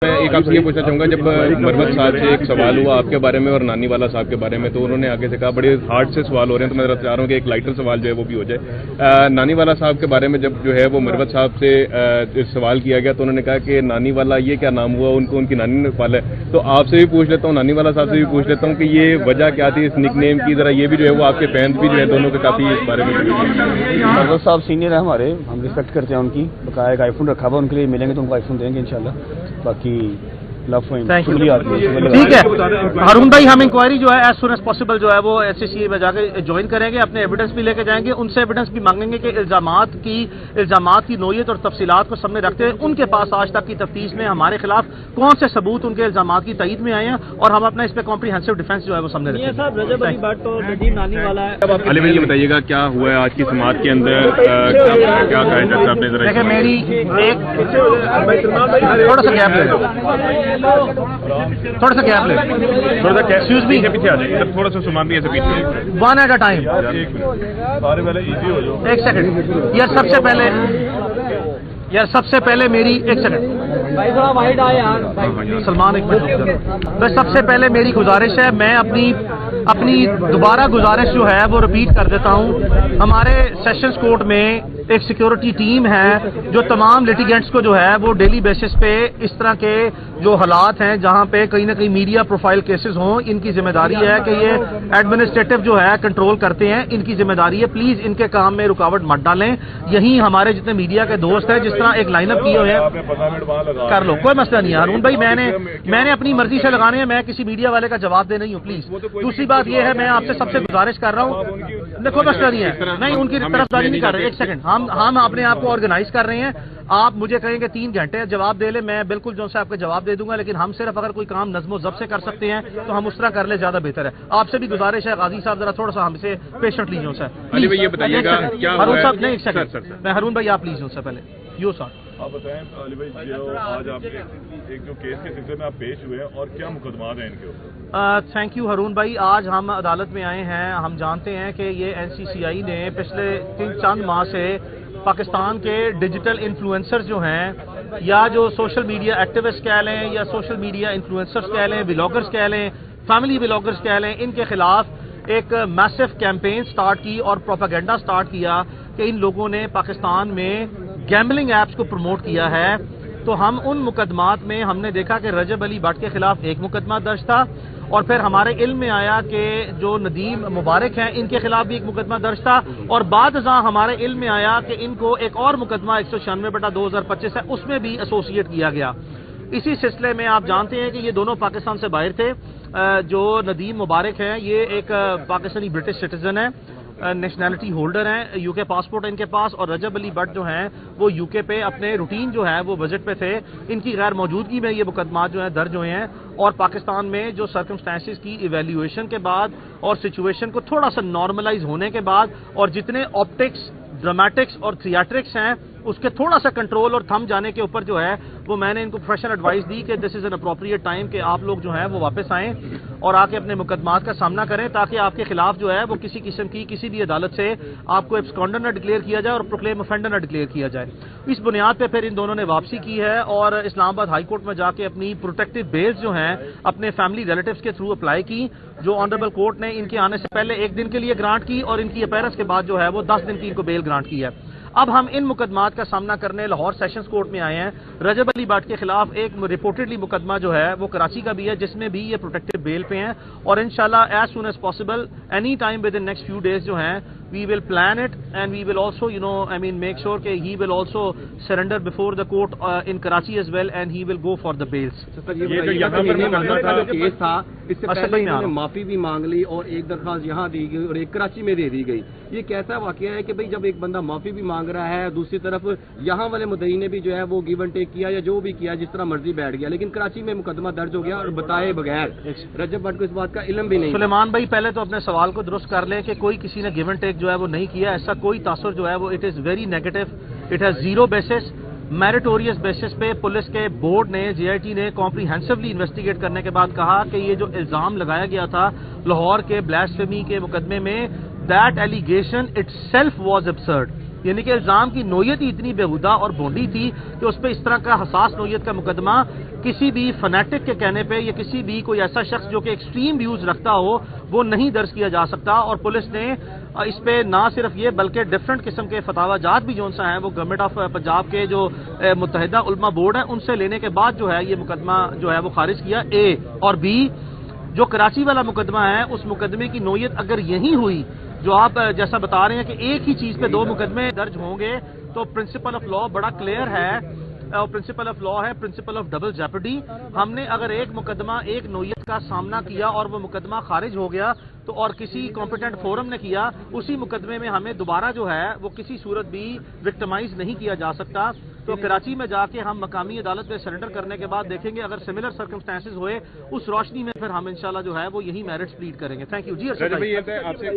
میں ایک آپ سے یہ پوچھنا چاہوں گا، جب مروت صاحب سے ایک سوال ہوا آپ کے بارے میں اور نانی والا صاحب کے بارے میں، تو انہوں نے آگے سے کہا بڑے ہارڈ سے سوال ہو رہے ہیں، تو میں چاہ رہا ہوں کہ ایک لائٹر سوال جو ہے وہ بھی ہو جائے۔ نانی والا صاحب کے بارے میں جب جو ہے وہ مروت صاحب سے سوال کیا گیا تو انہوں نے کہا کہ نانی والا یہ کیا نام ہوا، ان کو ان کی نانی نے پالا ہے۔ تو آپ سے بھی پوچھ لیتا ہوں، نانی والا صاحب سے بھی پوچھ لیتا ہوں کہ یہ وجہ کیا تھی اس نک نیم کی، ذرا یہ بھی جو ہے وہ آپ کے فینس بھی جو ہے دونوں کے کافی اس بارے میں۔ مروت صاحب سینئر ہیں ہمارے، ہم رسپیکٹ کرتے ہیں ان کی، بقایا ایک آئی فون رکھا ہوا ان کے لیے، ملیں گے تو ان کو آئی فون دیں گے انشاءاللہ۔ باقی ٹھیک ہے ہارون بھائی، ہم انکوائری جو ہے ایز سون ایز پاسبل جو ہے وہ ایس سی سی اے میں جا کے جوائن کریں گے، اپنے ایویڈنس بھی لے کے جائیں گے، ان سے ایویڈنس بھی مانگیں گے کہ الزامات کی نوعیت اور تفصیلات کو سامنے رکھتے ہوئے ان کے پاس آج تک کی تفتیش میں ہمارے خلاف کون سے ثبوت ان کے الزامات کی تائید میں آئے ہیں، اور ہم اپنا اس پہ کمپریہنسو ڈیفینس جو ہے وہ سامنے رکھیں گے۔ رجب علی بٹ اور ندیم نانی والا ہے، علی بھائی یہ بتائیے گا کیا ہوا ہے آج کی سماعت کے اندر، کیا کہا ہے صاحب نے؟ دیکھیں میری ایک تھوڑا سا گیپ لے تھوڑا سا گیپ لے ایکسکیوز می، پیچھے آ جائیے تھوڑا سا، سامان بھی ایسے پیچھے، ون ایٹ اے ٹائم، ایک سیکنڈ یار سب سے پہلے میری ایک سیکنڈ سلمان، ایک منٹ، بس سب سے پہلے میری گزارش ہے، میں اپنی دوبارہ گزارش جو ہے وہ ریپیٹ کر دیتا ہوں۔ ہمارے سیشنز کورٹ میں ایک سیکیورٹی ٹیم ہے جو تمام لیٹیگنٹس کو جو ہے وہ ڈیلی بیسس پہ اس طرح کے جو حالات ہیں جہاں پہ کہیں نہ کہیں میڈیا پروفائل کیسز ہوں، ان کی ذمہ داری ہے کہ یہ ایڈمنسٹریٹو جو ہے کنٹرول کرتے ہیں، ان کی ذمہ داری ہے، پلیز ان کے کام میں رکاوٹ مت ڈالیں۔ یہی ہمارے جتنے میڈیا کے دوست ہیں، جس طرح ایک لائن اپ کیے ہوئے ہیں، کر لو، کوئی مسئلہ نہیں ہے ہارون بھائی، میں نے اپنی مرضی سے لگانے ہیں، میں کسی میڈیا والے کا جواب دے نہیں ہوں پلیز۔ دوسری بات یہ ہے، میں آپ سے سب سے گزارش کر رہا ہوں، دیکھو مسئلہ نہیں ہے، نہیں ان کی طرفداری نہیں کر رہے، ایک سیکنڈ، ہم اپنے آپ کو آرگنائز کر رہے ہیں، آپ مجھے کہیں کہ 3 گھنٹے جواب دے لیں، میں بالکل جو سے آپ کو جواب دے دوں گا، لیکن ہم صرف اگر کوئی کام نظم و ضبط سے کر سکتے ہیں تو ہم اس طرح کر لیں، زیادہ بہتر ہے۔ آپ سے بھی گزارش ہے غازی صاحب، ذرا تھوڑا سا ہم سے پیشنٹ لیجیے سر، یہ بتائیے گا ہارون صاحب، نہیں ایک سیکنڈ، میں ہارون بھائی آپ لیجیے سے پہلے یو سر آپ بتائیں علی بھائی، جو آج آپ ایک جو کیس کے سلسلے میں آپ پیش ہوئے ہیں اور کیا مقدمات ہیں ان کے اوپر؟ تھینک یو ہارون بھائی، آج ہم عدالت میں آئے ہیں، ہم جانتے ہیں کہ یہ این سی سی آئی نے پچھلے چند ماہ سے پاکستان کے ڈیجیٹل انفلوئنسر جو ہیں، یا جو سوشل میڈیا ایکٹیوسٹ کہہ لیں، یا سوشل میڈیا انفلوئنسرز کہہ لیں، ولاگرز کہہ لیں، فیملی ولاگرز کہہ لیں، ان کے خلاف ایک میسو کیمپین سٹارٹ کی اور پروپیگنڈا سٹارٹ کیا کہ ان لوگوں نے پاکستان میں گیمبلنگ ایپس کو پروموٹ کیا ہے۔ تو ہم ان مقدمات میں ہم نے دیکھا کہ رجب علی بٹ کے خلاف ایک مقدمہ درج تھا، اور پھر ہمارے علم میں آیا کہ جو ندیم مبارک ہیں ان کے خلاف بھی ایک مقدمہ درج تھا، اور بعد ازاں ہمارے علم میں آیا کہ ان کو ایک اور مقدمہ 196/2025 ہے، اس میں بھی ایسوسیٹ کیا گیا۔ اسی سلسلے میں آپ جانتے ہیں کہ یہ دونوں پاکستان سے باہر تھے، جو ندیم مبارک ہیں یہ ایک پاکستانی برٹش سٹیزن ہے، نیشنلٹی ہولڈر ہیں، یو کے پاسپورٹ ان کے پاس، اور رجب علی بٹ جو ہیں وہ یو کے پہ اپنے روٹین جو ہے وہ وزٹ پہ تھے، ان کی غیر موجودگی میں یہ مقدمات جو ہیں درج ہوئے ہیں، اور پاکستان میں جو سرکمسٹانسز کی ایویلیویشن کے بعد اور سچویشن کو تھوڑا سا نارملائز ہونے کے بعد، اور جتنے آپٹکس، ڈرامیٹکس اور تھیاٹرکس ہیں اس کے تھوڑا سا کنٹرول اور تھم جانے کے اوپر جو ہے وہ میں نے ان کو پروفیشنل ایڈوائز دی کہ دس از این اپروپریٹ ٹائم کہ آپ لوگ جو ہیں وہ واپس آئیں اور آ کے اپنے مقدمات کا سامنا کریں، تاکہ آپ کے خلاف جو ہے وہ کسی قسم کی کسی بھی عدالت سے آپ کو ایبسکانڈر نہ ڈکلیئر کیا جائے اور پروکلیم افینڈر نہ ڈکلیئر کیا جائے۔ اس بنیاد پہ پھر ان دونوں نے واپسی کی ہے اور اسلام آباد ہائی کورٹ میں جا کے اپنی پروٹیکٹیو بیلز جو ہیں اپنے فیملی ریلیٹیوز کے تھرو اپلائی کی، جو آنریبل کورٹ نے ان کے آنے سے پہلے 1 دن کے لیے گرانٹ کی، اور ان کی اپیرنس کے بعد جو ہے وہ 10 دن کی ان کو بیل گرانٹ کی ہے۔ اب ہم ان مقدمات کا سامنا کرنے لاہور سیشنز کورٹ میں آئے ہیں۔ رجب علی بٹ کے خلاف ایک رپورٹڈلی مقدمہ جو ہے وہ کراچی کا بھی ہے، جس میں بھی یہ پروٹیکٹیو بیل پہ ہیں، اور انشاءاللہ as soon as possible any time within next few days جو ہیں we will plan it and we will also make sure کہ he will also surrender before the court in Karachi as well and he will go for the bails۔ یہ جو یہاں پر case تھا اس سے پہلے انہوں نے معافی بھی مانگ لی اور ایک درخواست یہاں دی گئی اور ایک کراچی میں دے دی گئی۔ یہ کیسا واقعہ ہے کہ بھئی جب ایک بندہ معافی بھی مانگ رہا ہے، دوسری طرف یہاں والے مدعی نے بھی جو ہے وہ گیو اینڈ ٹیک کیا یا جو بھی کیا جس طرح مرضی بیٹھ گیا، لیکن کراچی میں مقدمہ درج ہو گیا اور بتائے بغیر رجب بٹ کو اس بات کا علم بھی نہیں۔ سلیمان بھائی پہلے تو اپنے سوال کو درست کر لیں کہ کوئی کسی نے گیو اینڈ ٹیک جو ہے وہ نہیں کیا، ایسا کوئی تاثر جو ہے وہ it is very negative, it has zero basis. Meritorious basis پہ پولیس کے بورڈ نے جے آئی ٹی نے کمپریہنسولی انویسٹیگیٹ کرنے کے بعد کہا کہ یہ جو الزام لگایا گیا تھا لاہور کے بلاسفیمی کے مقدمے میں، that allegation it self was absurd. یعنی کہ الزام کی نوعیت ہی اتنی بےہودہ اور بھونڈی تھی کہ اس پہ اس طرح کا حساس نوعیت کا مقدمہ کسی بھی فنیٹک کے کہنے پہ یا کسی بھی کوئی ایسا شخص جو کہ ایکسٹریم ویوز رکھتا ہو وہ نہیں درج کیا جا سکتا. اور پولیس نے اس پہ نہ صرف یہ بلکہ ڈفرنٹ قسم کے فتاوی جات بھی جو ہیں وہ گورنمنٹ آف پنجاب کے جو متحدہ علماء بورڈ ہے ان سے لینے کے بعد جو ہے یہ مقدمہ جو ہے وہ خارج کیا. اے اور بی جو کراچی والا مقدمہ ہے اس مقدمے کی نوعیت اگر یہی ہوئی جو آپ جیسا بتا رہے ہیں کہ ایک ہی چیز پہ 2 مقدمے درج ہوں گے تو پرنسپل آف لا بڑا کلیئر ہے. اور پرنسپل آف لا ہے پرنسپل آف ڈبل جیپرڈی. ہم نے اگر ایک مقدمہ ایک نوعیت کا سامنا کیا اور وہ مقدمہ خارج ہو گیا تو اور کسی کمپیٹنٹ فورم نے کیا اسی مقدمے میں ہمیں دوبارہ جو ہے وہ کسی صورت بھی وکٹمائز نہیں کیا جا سکتا. تو کراچی میں جا کے ہم مقامی عدالت میں سرنڈر کرنے کے بعد دیکھیں گے اگر سملر سرکمسٹانسز ہوئے اس روشنی میں پھر ہم انشاءاللہ جو ہے وہ یہی میرٹس پلیڈ کریں گے. تھینک یو جی. رجب بھائی یہ آپ سے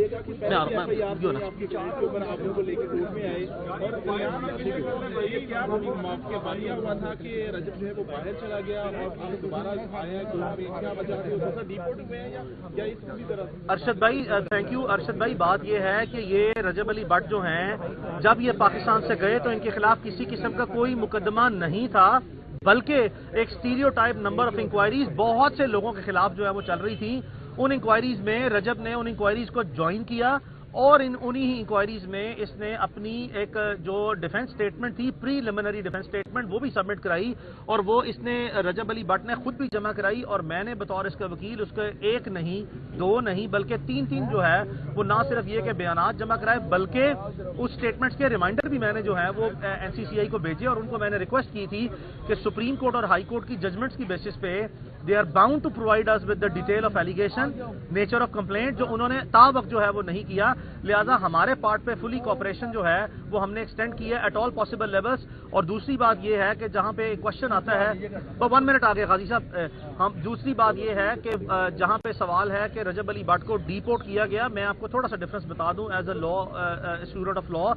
ارشد بھائی تھینک یو. ارشد بھائی بات یہ ہے کہ یہ رجب علی بٹ جو ہیں جب یہ پاکستان سے گئے تو ان کے خلاف کسی قسم کا کوئی مقدمہ نہیں تھا بلکہ ایک اسٹیریوٹائپ نمبر آف انکوائریز بہت سے لوگوں کے خلاف جو ہے وہ چل رہی تھی. ان انکوائریز میں رجب نے ان انکوائریز کو جوائن کیا اور انہی انکوائریز میں اس نے اپنی ایک جو ڈیفنس سٹیٹمنٹ تھی پریلیمنری ڈیفنس سٹیٹمنٹ وہ بھی سبمٹ کرائی اور وہ اس نے رجب علی بٹ نے خود بھی جمع کرائی اور میں نے بطور اس کا وکیل اس کے 1 نہیں 2 نہیں بلکہ 3 جو ہے وہ نہ صرف یہ کہ بیانات جمع کرائے بلکہ اس سٹیٹمنٹس کے ریمائنڈر بھی میں نے جو ہے وہ این سی سی آئی کو بھیجے اور ان کو میں نے ریکویسٹ کی تھی کہ سپریم کورٹ اور ہائی کورٹ کی ججمنٹس کی بیسس پہ they are bound to provide us with the detail of allegation nature of complaint جو انہوں نے تا وقت جو ہے وہ نہیں کیا. لہذا ہمارے پارٹ پہ فلی کوآپریشن جو ہے وہ ہم نے ایکسٹینڈ کی ہے ایٹ آل پاسبل لیولس. اور دوسری بات یہ ہے کہ جہاں پہ کوشچن آتا ہے 1 منٹ آگے غازی صاحب دوسری بات یہ ہے کہ جہاں پہ سوال ہے کہ رجب علی بٹ کو ڈیپورٹ کیا گیا میں آپ کو تھوڑا سا ڈفرنس بتا دوں as a law student of law.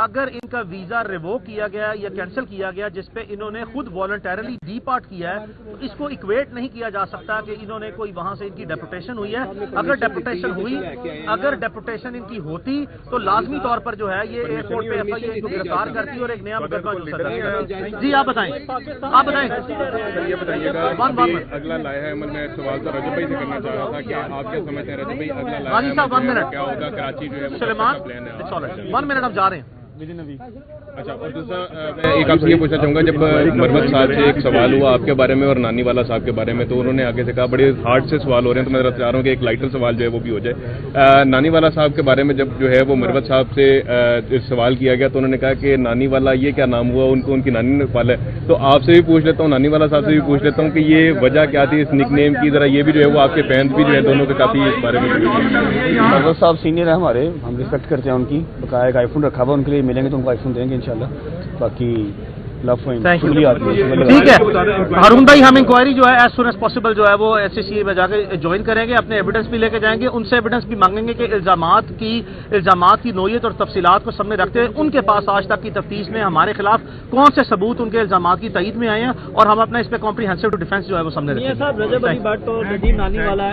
اگر ان کا ویزا ریووک کیا گیا یا کینسل کیا گیا جس پہ انہوں نے خود والنٹیرلی ڈیپارٹ کیا ہے تو اس کو اکویٹ نہیں کیا جا سکتا کہ انہوں نے کوئی وہاں سے ان کی ڈیپوٹیشن ہوئی ہے. اگر ڈیپوٹیشن ہوئی اگر ڈیپوٹیشن ان کی ہوتی تو لازمی طور پر جو ہے یہ ایئرپورٹ پہ ایف آئی اے کو گرفتار کرتی اور ایک نیا مقدمہ جو سر. جی آپ بتائیں یہ بتائیے گا اگلا لایا عمل میں سوال تو رجب بھائی سے کرنا چاہ رہا تھا کہ آپ کیا سمجھتے ہیں رجب بھائی اگلا لایا کیا ہوگا کراچی جو ہے سلیمان 1 منٹ ہم جا رہے ہیں. اچھا اور دوسرا میں ایک آپ سے یہ پوچھنا چاہوں گا جب مرمت صاحب سے ایک سوال ہوا آپ کے بارے میں اور نانی والا صاحب کے بارے میں تو انہوں نے آگے سے کہا بڑے ہارڈ سے سوال ہو رہے ہیں تو میں چاہ رہا ہوں کہ ایک لائٹر سوال جو ہے وہ بھی ہو جائے. نانی والا صاحب کے بارے میں جب جو ہے وہ مرمت صاحب سے سوال کیا گیا تو انہوں نے کہا کہ نانی والا یہ کیا نام ہوا ان کو ان کی نانی نے پالا ہے. تو آپ سے بھی پوچھ لیتا ہوں نانی والا صاحب سے بھی پوچھ لیتا ہوں کہ یہ وجہ کیا تھی اس نک نیم کی ذرا یہ بھی جو ہے وہ آپ کے فینس بھی جو ہے دونوں کے کافی اس بارے میں. مرمت صاحب سینئر ہیں ہمارے ہم رسپیکٹ کرتے ہیں ان کی بقایا ایک آئی فون رکھا ہوا ان کے لیے ملیں گے تو ان کو آئی فون دیں گے انشاءاللہ. باقی ٹھیک ہے ہارون بھائی ہم انکوائری جو ہے ایز سون ایز پاسبل جو ہے وہ ایس سی سی اے میں جا کے جوائن کریں گے اپنے ایویڈنس بھی لے کے جائیں گے ان سے ایویڈنس بھی مانگیں گے کہ الزامات کی نوعیت اور تفصیلات کو سامنے رکھتے ہوئے ان کے پاس آج تک کی تفتیش میں ہمارے خلاف کون سے ثبوت ان کے الزامات کی تائید میں آئے ہیں اور ہم اپنا اس پہ کمپریہنسو ڈیفینس جو ہے وہ سامنے رکھیں گے. رجب علی بٹ اور ندیم نانی والا